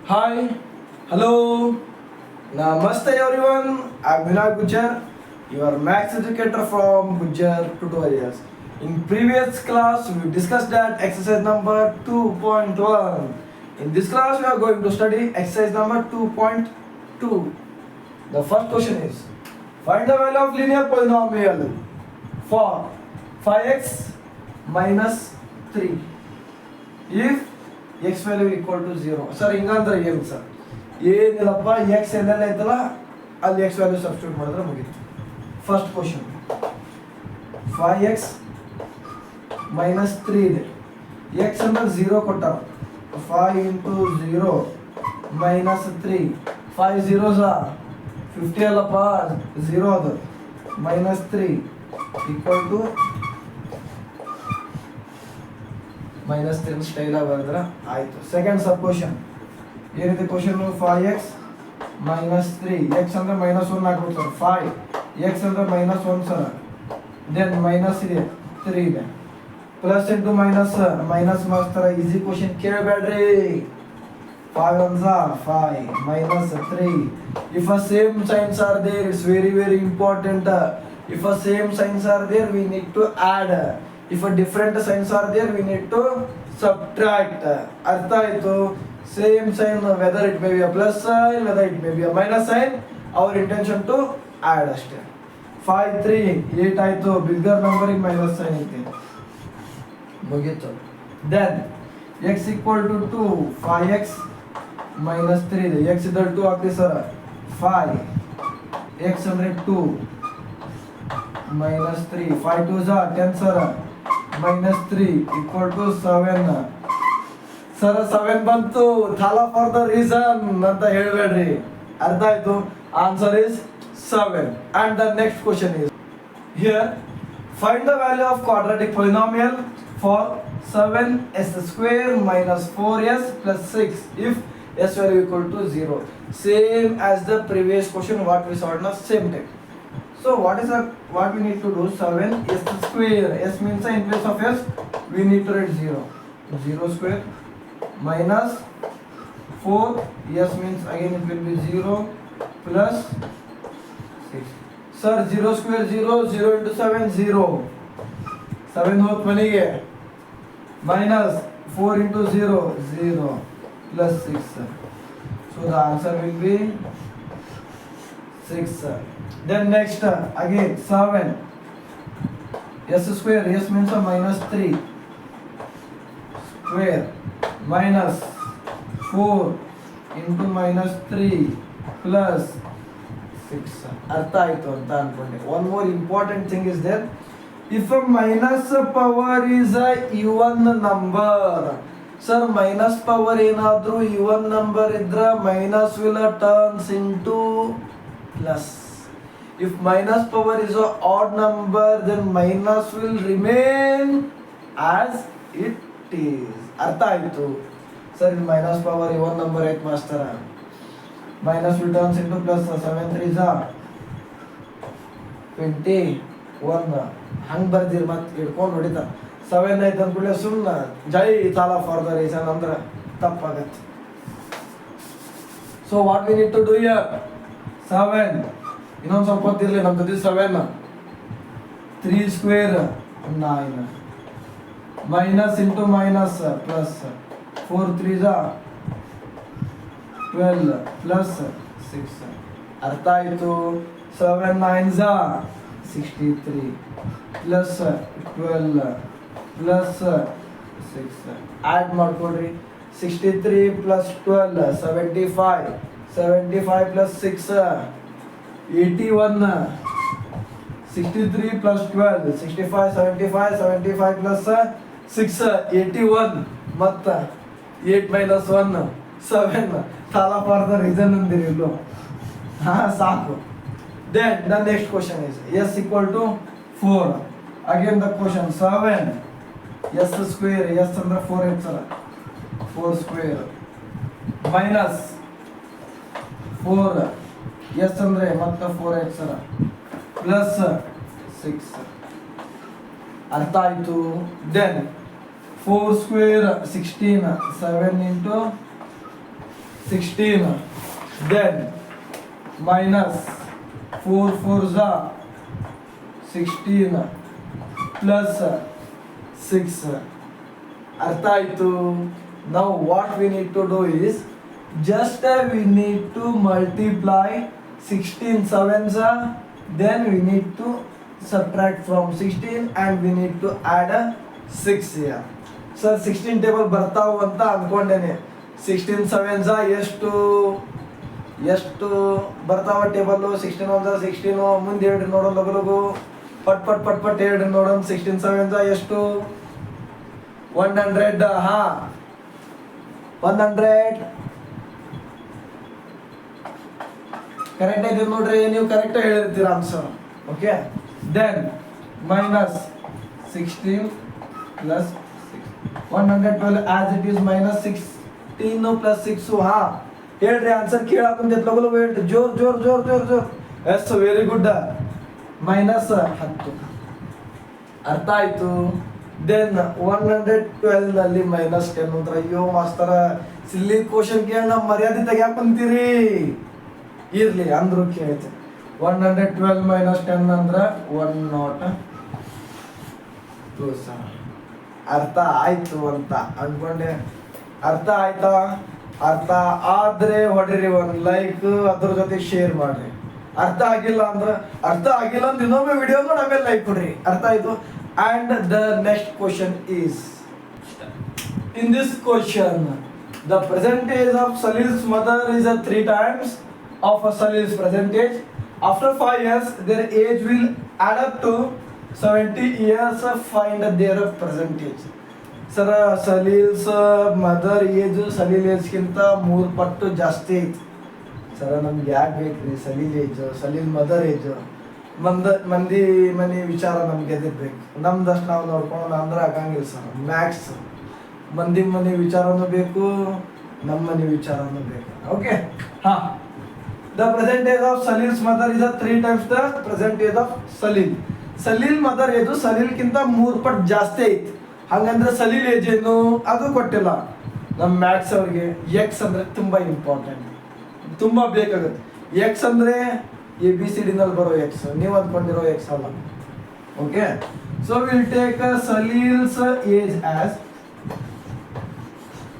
Hi, hello, namaste everyone. I'm Vinay Gujjar, your maths educator from Gujjar Tutorials. In previous class, we discussed that exercise number 2.1. In this class, we are going to study exercise number 2.2. The first question is, find the value of linear polynomial for 5x minus 3 if x value equal to 0. Sir ಹಿಂಗಂದ್ರೆ ಏನು sir? ಏನಿಲ್ಲಪ್ಪ, X ಎಲ್ಲೆಲ್ಲ ಐತಲ್ಲ ಅಲ್ಲಿ X value substitute ಮಾಡಿದ್ರೆ ಮುಗೀತು. First question, 5x minus 3 ಇದೆ. X ಅಂದ್ರೆ 0 ಕೊಟ್ಟಾರ. 5 ಇಂಟು 0 ಮೈನಸ್ 3, 5 zeros 50 ಅಲ್ಲಪ್ಪ, 0 ಅದು, ಮೈನಸ್ 3 ಈಕ್ವಲ್ ಟು ಮೈನಸ್ 3 ಸ್ಟೈಲಾಗಿ ಬರೆದ್ರೆ ಆಯಿತು. ಸೆಕೆಂಡ್ ಸಬ್ ಕ್ವಶನ್ ಏನಿದೆ ಕ್ವಶನ್, 5x ಮೈನಸ್ 3, ಎಕ್ಸ್ ಅಂದರೆ ಮೈನಸ್ 1 ಹಾಕ್ಬೇಕು ಸರ್. 5 ಎಕ್ಸ್ ಅಂದರೆ ಮೈನಸ್ 1 ಸರ್. ದೆನ್ ಮೈನಸ್ ಇದೆ, 3 ಇದೆ, ಪ್ಲಸ್ ಇಂಟು ಮೈನಸ್ ಮೈನಸ್ ಮಾಡ್ತಾರೆ. ಈಸಿ ಕ್ವಶನ್ ಕೇಳಬೇಡ್ರಿ. 5 ones are 5 minus 3. If a same signs are there, it's very important. If a same signs are there, we need to add. If a different signs are there, we need to subtract. ಅರ್ಥ ಆಯ್ತು? Same sign, whether it may be a plus sign, whether it may be a minus sign, our intention to add ಅಷ್ಟೇ. 5 3 8 ಆಯ್ತು. Bigger ನಂಬರಿಗೆ minus sign ಐತಿ, ಮುಗೀತು. Then x equal to 2, 5x minus 3 ಇದೆ. X ಇದ್ದಲ್ಲಿ 2 ಹಾಕ್ತೀವಿ ಸರ್. 5 ಎಕ್ಸ್ ಅಂದರೆ 2 minus 3, 5 2s are 10 sir. Minus 3 equal to 7. Sir 7 ಬಂತು, ಥಾಲಾ ಫಾರ್ ದ ರೀಸನ್ ಅಂತ ಹೇಳಬೇಡ್ರಿ. ಅರ್ಥ ಆಯ್ತು? Answer is 7. And the next question is here, find the value of quadratic polynomial for 7s square minus 4s plus 6 if s value equal to 0. Same as the previous question what we saw in the same type. So what we need to do, 7s square, s means in place of s we need to write 0. 0 square minus 4, s means again it will be 0 plus 6. Sir 0 square 0, 0 into 7 0, 7 ಹೋತ್ ಮನೆಗೆ, minus 4 into 0 0 plus 6. So the answer will be 6. Then next again 7 s square, s means minus 3 square minus 4 into minus 3 plus 6. ಅರ್ಥ ಆಯ್ತು ಅಂತ ಅನ್ಕೊಂಡೆ. One more important thing is there, if a minus power is a even number, sir minus power ಏನಾದ್ರೂ even number ಇದ್ರೆ minus will turns into plus. If minus power is a odd number, then minus will remain as it is. ಅರ್ಥ ಆಯ್ತು? Sir minus power even number ಐತ್ ಮಾಸ್ತರ, minus will turns into plus. 7 3s are 21. ಹಂಗೆ ಬರ್ದಿರಿ, ಮತ್ತೆ ಹಿಡ್ಕೊಂಡು ಹೊಡಿತಾರೆ. 7 ಐತೆ ಅಂದ್ಬಿಡ್ಲೆ ಸುಮ್ಮನೆ ಜೈ ತಾಲ ಫಾರ್ ದ ರೀಸನ್ ಅಂದ್ರೆ ತಪ್ಪಾಗತ್ತೆ. So what we need to do here, 7 ಇನ್ನೊಂದು ಸ್ವಲ್ಪ ಹೊತ್ತಿರಲಿ, ನಮ್ದು 7 3 square 9 minus into minus plus 4 3s are 12 plus 6. ಅರ್ಥ ಆಯಿತು? 7 9s are 63 plus 12 plus 6. Add ಮಾಡ್ಕೊಡ್ರಿ. 63 ಪ್ಲಸ್ 12 75, 75 ಪ್ಲಸ್ 6 81. 63 ಪ್ಲಸ್ 12 65, 75 75 ಪ್ಲಸ್ 6 81, ಮತ್ತು 8 ಮೈನಸ್ 1 7. ಥಾಲಾ ಫಾರ್ ದ ರೀಸನ್ ಅಂದಿರಿ ಇಲ್ಲೋ? ಹಾಂ ಸಾಕು. Then the next question is s equal to 4. Again the question, 7 s square, s ಅಂದ್ರೆ 4 ಸರ, 4 square minus 4 s ಅಂದ್ರೆ ಮತ್ತೆ 4 ಸರ ಪ್ಲಸ್ 6. ಅರ್ಥ ಆಯ್ತು? Then 4 square 16, 7 into 16, then minus 4 4s 16 plus 6. ಅರ್ಥ ಆಯ್ತು. Now what we need to do is just we need to multiply 16 sevens, then we need to subtract from 16 and we need to add a 6 here. Sir 16 table ಬರ್ತಾವು ಅಂತ ಅನ್ಕೊಂಡೇನೆ. 16 sevens ಎಷ್ಟು ಬರ್ತಾವ table? 16 1 16, ಮುಂದೆ ಹೇಳ್ರಿ ನೋಡೋಣ, ಲಗು ಪಟ್ ಪಟ್ ಪಟ್ ಪಟ್ ಹೇಳ್ರಿ ನೋಡೋಣ. 16 sevens ಎಷ್ಟು? 100. ಹಾ 100 ಕರೆಕ್ಟ್ ಆಯ್ತು ನೋಡ್ರಿ, ನೀವು ಕರೆಕ್ಟ್ ಹೇಳಿರ್ತೀರ answer. Okay, then minus 16 plus 112 as it is minus 16 plus 6. ಹಾ ಹೇಳ್ರಿ ಆನ್ಸರ್ ಕೇಳಾಕಂತ ಲಗು ಹೇಳ್ರಿ, ಜೋರ್ ಜೋರ್ ಜೋರ್ ಜೋರ್ ಜೋರ್. Yes very good. ಮೈನಸ್ 10. ಅರ್ಥ ಆಯ್ತು. ದೆನ್ 112 ನಲ್ಲಿ ಮೈನಸ್ 10 ಅಂದ್ರೆ ಅಯ್ಯೋ ಮಾಸ್ತರ ಸಿಲ್ಲಿ ಕ್ವಶನ್ ಕೇಳ ಮರ್ಯಾದೆ ತೆಗ್ಯಾಕ ಬಂತೀರಿ. ಇರ್ಲಿ ಅಂದ್ರು ಕೇಳ್ತೆ. 112 ಮೈನಸ್ 10 ಅಂದ್ರ 102. ಅರ್ಥ ಆಯ್ತು ಅಂತ ಅನ್ಕೊಂಡೆ. ಅರ್ಥ ಆಯ್ತಾ? ಅರ್ಥ ಆದ್ರೆ ಹೊಡ್ರಿ ಒಂದು ಲೈಕ್, ಅದ್ರ ಜೊತೆ ಶೇರ್ ಮಾಡ್ರಿ. ಅರ್ಥ ಆಗಿಲ್ಲ ಅಂತ ಇನ್ನೊಮ್ಮೆ ವಿಡಿಯೋ ನೋಡಿ ಆಮೇಲೆ ಲೈಕ್ ಕೊಡ್ರಿ. ಅರ್ಥ ಆಯ್ತು. And the next question is, in this question, the percentage of Salil's mother is 3 times of Salil's percentage. After 5 years, their age will add up to 70 years. Find their percentage. Sir, Salil's mother age Salil age ಗಿಂತ 3 ಪಟ್ಟು ಜಾಸ್ತಿ ಐತಿ. Sir ನಮ್ಗೆ ಯಾಕೆ ಬೇಕ್ರಿ Salil age, Salil mother age? ಮಂದಿ ಮನೆ ವಿಚಾರ ನಮ್ಗೆ ಎದಿರ್ಬೇಕು. ನಮ್ದಷ್ಟು ನಾವು ನೋಡ್ಕೊಂಡು ಅಂದ್ರೆ ಆಗಂಗಿಲ್ಲ ಸರ್. ಮ್ಯಾಕ್ಸ್ ಮಂದಿ ಮನೆ ವಿಚಾರನೂ ಬೇಕು, ನಮ್ಮ ಮನೆ ವಿಚಾರನೂ ಬೇಕು. ಓಕೆ, ಹಾ. The percentage of Salil's mother is 3 times the percentage of Salil. Salil mother age ಸಲೀಲ್ಗಿಂತ 3 ಪಟ್ಟು ಜಾಸ್ತಿ ಐತಿ. ಹಂಗಂದ್ರೆ ಸಲೀಲ್ ಏಜ್ ಏನು ಅದು ಕೊಟ್ಟಿಲ್ಲ ನಮ್ಮ ಮ್ಯಾಕ್ಸ್ ಅವ್ರಿಗೆ. ಎಕ್ಸ್ ಅಂದ್ರೆ ತುಂಬಾ ಇಂಪಾರ್ಟೆಂಟ್, ತುಂಬಾ ಬೇಕಾಗುತ್ತೆ. ಎಕ್ಸ್ ಅಂದ್ರೆ ABCD ನಲ್ಲಿ ಬರೋ ಎಕ್ಸ್, ನೀವು ಅಂದ್ಕೊಂಡಿರೋ ಎಕ್ಸ್ ಅಲ್ಲ. Okay, so will take Salil's age as,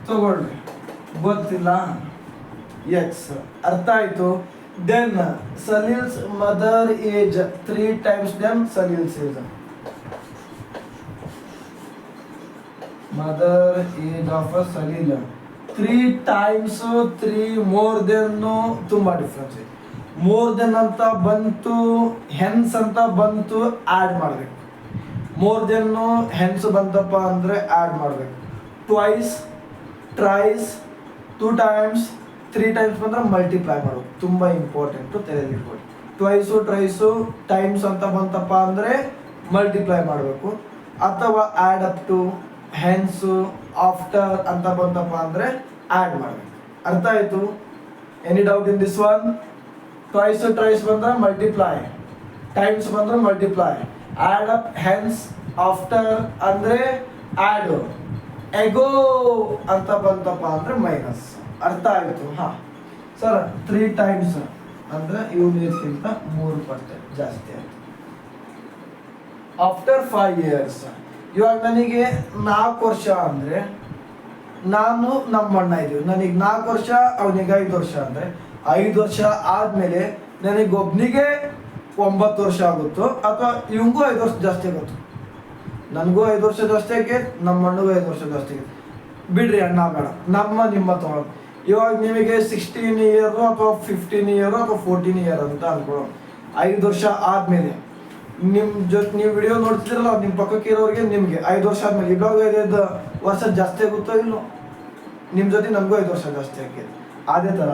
ತಗೊಳ್ರಿ ಗೊತ್ತಿಲ್ಲ ಎಕ್ಸ್. ಅರ್ಥ ಆಯ್ತು. Then Salil's mother age 3 times than Salil's age. Mother age of Salil 3 times 3 more than ತುಂಬಾ ಡಿಫ್ರೆನ್ಸ್ ಇದೆ. ಮೋರ್ ದೆನ್ ಅಂತ ಬಂತು, ಹೆನ್ಸ್ ಅಂತ ಬಂತು, ಆ್ಯಡ್ ಮಾಡಬೇಕು. ಮೋರ್ ದೆನ್ ಹೆನ್ಸ್ ಬಂತಪ್ಪ ಅಂದರೆ ಆ್ಯಡ್ ಮಾಡಬೇಕು. ಟ್ವೈಸ್, ಟ್ರೈಸ್, 2 times, 3 times ಬಂದ್ರೆ ಮಲ್ಟಿಪ್ಲೈ ಮಾಡೋದು. ತುಂಬ ಇಂಪಾರ್ಟೆಂಟು, ತಲೆಯಲ್ಲಿಟ್ಕೊಳ್ಳಿ. ಟ್ವೈಸು ಟ್ರೈಸು ಟೈಮ್ಸ್ ಅಂತ ಬಂತಪ್ಪ ಅಂದರೆ ಮಲ್ಟಿಪ್ಲೈ ಮಾಡಬೇಕು. ಅಥವಾ ಆ್ಯಡ್ ಅಪ್ ಟು, ಹೆನ್ಸು, ಆಫ್ಟರ್ ಅಂತ ಬಂತಪ್ಪ ಅಂದರೆ ಆ್ಯಡ್ ಮಾಡಬೇಕು. ಅರ್ಥ ಆಯಿತು? Any doubt in this one? Twice tries ಬಂದ್ರೆ ಮಲ್ಟಿಪ್ಲೈ, ಟೈಮ್ಸ್ ಬಂದ್ರೆ multiply, add up, hence, after ಅಂದರೆ ಆ್ಯಡ್, ಎಗೋ ಅಂತ ಬಂತಪ್ಪ ಅಂದರೆ ಮೈನಸ್. ಅರ್ಥ ಆಯಿತು? ಹಾಂ ಸರ್. 3 times ಅಂದರೆ ಇವನಿಗಿಂತ 3 ಪಟ್ಟು ಜಾಸ್ತಿ ಆಯಿತು. ಆಫ್ಟರ್ 5 years, ಇವಾಗ ನನಗೆ 4 ವರ್ಷ ಅಂದರೆ ನಾನು ನಮ್ಮ ಅಣ್ಣ ಇದ್ದೀವಿ. ನನಗೆ 4 ವರ್ಷ, ಅವನಿಗೆ 5 ವರ್ಷ ಅಂದರೆ 5 ವರ್ಷ ಆದಮೇಲೆ ನನಗೊಬ್ಬನಿಗೆ 9 ವರ್ಷ ಆಗುತ್ತೋ ಅಥವಾ ಇವಂಗೂ 5 ವರ್ಷ ಜಾಸ್ತಿ ಆಗುತ್ತೋ? ನನಗೂ 5 ವರ್ಷ ಜಾಸ್ತಿ ಆಗಿ, ನಮ್ಮ ಅಣ್ಣಗೂ 5 ವರ್ಷ ಜಾಸ್ತಿ ಆಗಿ. ಬಿಡ್ರಿ ಅಣ್ಣ ಬೇಡ, ನಿಮ್ಮ ತೊಗೊಳೋದು. ಇವಾಗ ನಿಮಗೆ 16 years ಅಥವಾ 15 years ಅಥವಾ 14 years ಅಂತ ಅನ್ಕೊಳ್ಳೋ. 5 ವರ್ಷ ಆದಮೇಲೆ ನಿಮ್ಮ ಜೊತೆ ನೀವು ವಿಡಿಯೋ ನೋಡ್ತಿದ್ರಲ್ಲ, ನಿಮ್ಮ ಪಕ್ಕಕ್ಕೆ ಇರೋರಿಗೆ ನಿಮಗೆ 5 ವರ್ಷ ಆದಮೇಲೆ ಇವಾಗ 5 ವರ್ಷ ಜಾಸ್ತಿ ಆಗುತ್ತೋ ಇಲ್ಲೋ? ನಿಮ್ಮ ಜೊತೆ ನನಗೂ 5 ವರ್ಷ ಜಾಸ್ತಿ ಆಗಿದೆ. ಅದೇ ಥರ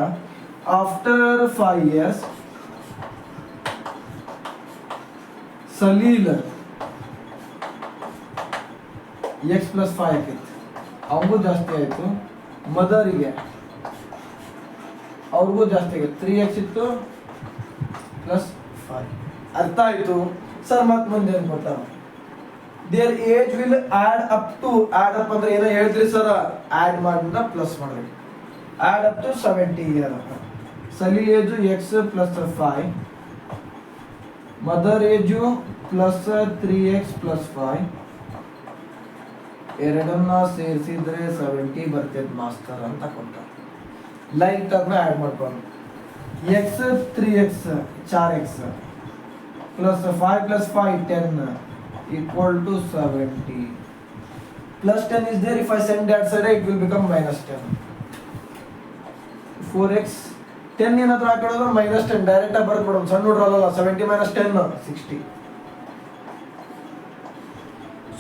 after 5 years Salil X plus 5 ಆಕೈತಿ, ಅವನಿಗೂ ಜಾಸ್ತಿ ಆಯಿತು. ಮದರಿಗೆ ಅವ್ರಿಗೂ ಜಾಸ್ತಿ ಆಗೈತೆ, 3x ಇತ್ತು ಪ್ಲಸ್ 5. ಅರ್ಥ ಆಯಿತು ಸರ್? ಮತ್ತೆ ಮುಂದೆ ಏನು ಗೊತ್ತಾ? Their age will add up to, add up ಅಂದ್ರೆ ಏನೋ ಹೇಳ್ತೀರಿ ಸರ್, ಆ್ಯಡ್ ಮಾಡಿದ್ರೆ ಪ್ಲಸ್ ಮಾಡಬೇಕು. add up to 70 year. Salil age x plus 5, mother age plus 3x plus 5, ಎರಡನ್ನ ಸೇರಿಸಿದ್ರೆ 70 ಬರ್ತದೆ ಮಾಸ್ಟರ್ ಅಂತ ಕೊಟ್ಟ. ಲೈಟ್ ಅನ್ನ ಆಡ್ ಮಾಡ್ಕೊಂಡು x 3x 4x plus 5 plus 5 10 equal to 70. Plus 10 is there. If I send that side, it will become minus 10. 4x 10 ಏನಾದ್ರೂ ಹಾಕಿದ್ರೆ minus 10 direct ಆಗಿ ಬರ್ಕೊಡೋಣ. ಸಣ್ಣ ನೋಡ್ರಲ್ಲ 70 minus 10 60.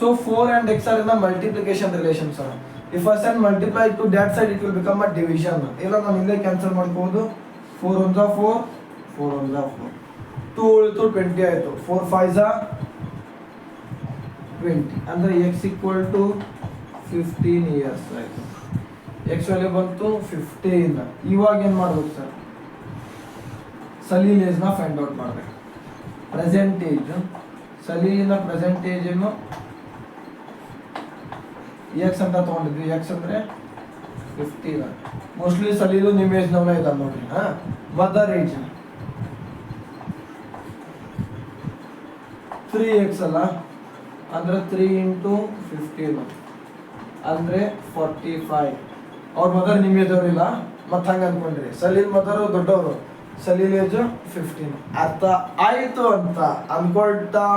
So 4 and x are in the multiplication relation, sir. If I send multiply to that side, it will become a division. ಇಲ್ಲ ನಾನು ಇಲ್ಲೇ cancel ಮಾಡ್ಬೋದು. 4 1 4, 4 1 4. 2 ಉಳಿತು 20 ಆಯಿತು. 4 5 20 ಅಂದರೆ x equal to 15 years ಆಯಿತು. x ವ್ಯಾಲ್ಯೂ ಬಂತು 15. ಇವಾಗ ಏನು ಮಾಡ್ಬೇಕು ಸರ್? ಸಲೀಲ್ ಏಜ್ನ ಫೈಂಡ್ ಔಟ್ ಮಾಡಬೇಕು. ಪ್ರೆಸೆಂಟ್ ಏಜ್, ಸಲೀಲಿನ ಪ್ರೆಸೆಂಟ್ ಏಜ್ ಏನು x ಅಂತ ತೊಗೊಂಡಿದ್ವಿ. x ಅಂದರೆ 15. ಮೋಸ್ಟ್ಲಿ ಸಲೀಲು ನಿಮ್ಮ ಏಜ್ನವನ್ನ ಇದ್ದಾನೆ ನೋಡ್ರಿ. ಮದರ್ ಏಜ್ 3x ಅಲ್ಲ, ಅಂದ್ರೆ 3 into 15 ಅಂದ್ರೆ 45. ಅವ್ರ ಮದರ್ ನಿಮ್ಮ ಏಜವ್ರಿಲ್ಲ, ಮತ್ತೆ ಹಂಗೆ ಅನ್ಕೊಂಡ್ರಿ. ಸಲೀಲ್ ಮದರ್ ದೊಡ್ಡವರು, ಸಲೀಲ್ ಏಜ್ 15. ಅರ್ಥ ಆಯ್ತು ಅಂತ ಅನ್ಕೊಳ್ತಾ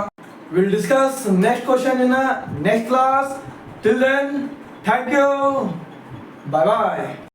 will discuss next question in next class. Till then, thank you. Bye bye.